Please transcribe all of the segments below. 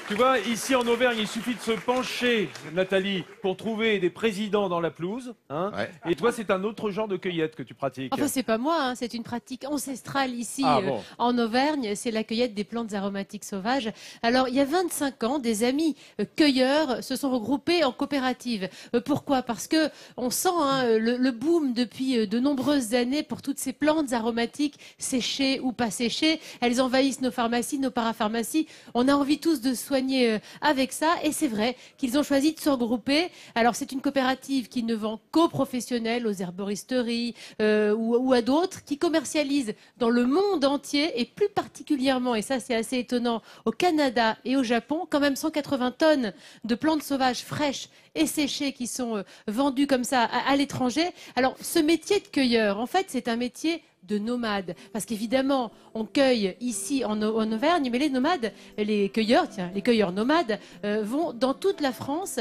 Tu vois, ici en Auvergne, il suffit de se pencher, Nathalie, pour trouver des présidents dans la pelouse. Hein. Ouais. Et toi, c'est un autre genre de cueillette que tu pratiques. Enfin, c'est pas moi, hein, c'est une pratique ancestrale ici Bon. en Auvergne. C'est la cueillette des plantes aromatiques sauvages. Alors, il y a 25 ans, des amis cueilleurs se sont regroupés en coopérative. Pourquoi? Parce que on sent le boom depuis de nombreuses années pour toutes ces plantes aromatiques séchées ou pas séchées. Elles envahissent nos pharmacies, nos parapharmacies. On a envie tous de soigner avec ça. Et c'est vrai qu'ils ont choisi de se regrouper. Alors, c'est une coopérative qui ne vend qu'aux professionnels, aux herboristeries ou à d'autres, qui commercialisent dans le monde entier et plus particulièrement, et ça c'est assez étonnant, au Canada et au Japon, quand même 180 tonnes de plantes sauvages fraîches et séchées qui sont vendues comme ça à l'étranger. Alors, ce métier de cueilleur, en fait, c'est un métier de nomades. Parce qu'évidemment, on cueille ici en Auvergne, mais les nomades, les cueilleurs nomades, vont dans toute la France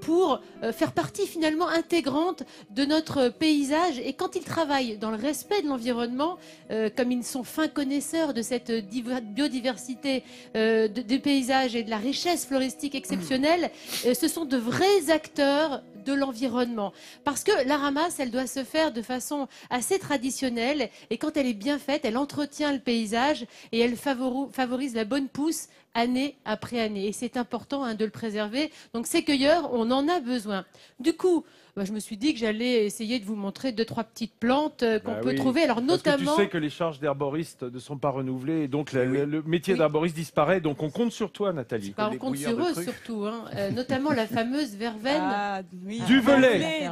pour faire partie finalement intégrante de notre paysage. Et quand ils travaillent dans le respect de l'environnement, comme ils sont fins connaisseurs de cette biodiversité des paysages et de la richesse floristique exceptionnelle, ce sont de vrais acteurs de l'environnement. Parce que la ramasse, elle doit se faire de façon assez traditionnelle et quand elle est bien faite, elle entretient le paysage et elle favorise la bonne pousse année après année. Et c'est important de le préserver. Donc ces cueilleurs, on en a besoin. Du coup, je me suis dit que j'allais essayer de vous montrer 2-3 petites plantes qu'on peut trouver. Alors notamment, parce que tu sais que les charges d'herboristes ne sont pas renouvelées, et donc le métier d'herboriste disparaît. Donc on compte sur toi, Nathalie. On compte sur eux surtout, notamment la fameuse verveine. Du velet.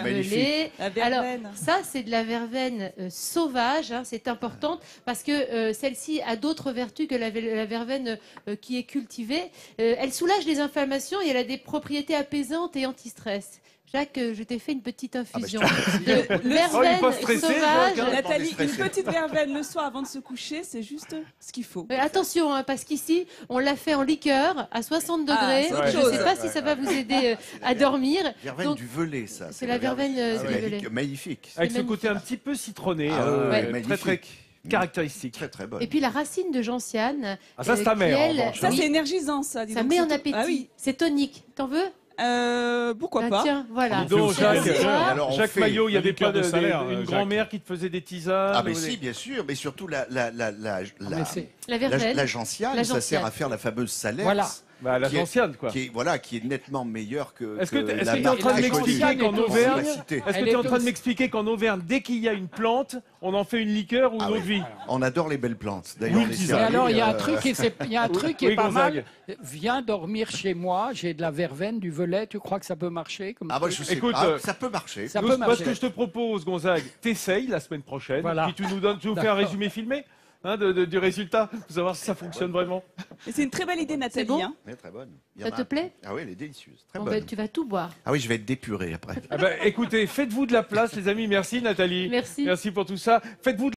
Magnifique. Alors ça, c'est de la verveine sauvage. C'est important parce que celle-ci a d'autres vertus que la verveine qui est cultivée. Elle soulage les inflammations et elle a des propriétés apaisantes et anti-stress. Jacques, je t'ai fait une petite infusion de verveine sauvage. Nathalie, une petite verveine le soir avant de se coucher, c'est juste ce qu'il faut. Attention, parce qu'ici, on l'a fait en liqueur à 60 degrés. Je ne sais pas si ça va vous aider à dormir. Verveine du velet, ça. C'est la verveine du velet. Magnifique. Avec ce côté un petit peu citronné, très caractéristique. Très bonne. Et puis la racine de gentiane. Ça, c'est ta mère. Ça, c'est énergisant, ça. Ça met en appétit. C'est tonique. T'en veux? Pourquoi pas? Tiens, voilà. Donc, Jacques Maillot, il y avait pas une grand-mère qui te faisait des tisanes? Ah, mais si, bien sûr, mais surtout la verveine. gentiane, ça sert à faire la fameuse salette. Voilà. La gentiane, quoi. Qui est nettement meilleure que Est-ce que tu la es en train de m'expliquer qu'en Auvergne, Auvergne, dès qu'il y a une plante, on en fait une liqueur ou une eau de vie? On adore les belles plantes. D'ailleurs, alors, il y a un truc qui est pas Gonzague. mal. Viens dormir chez moi, j'ai de la verveine, du velet, tu crois que ça peut marcher comme je sais. Écoute, ça peut marcher. Moi, ce que je te propose, Gonzague, t'essayes la semaine prochaine, puis tu nous fais un résumé filmé du résultat, pour savoir si ça fonctionne vraiment. C'est une très belle idée, Nathalie. Bon très bonne. Ça te plaît? Ah oui, elle est délicieuse. Très bonne. Tu vas tout boire. Ah oui, je vais être dépuré après. Écoutez, faites-vous de la place, les amis. Merci, Nathalie. Merci. Merci pour tout ça. Faites-vous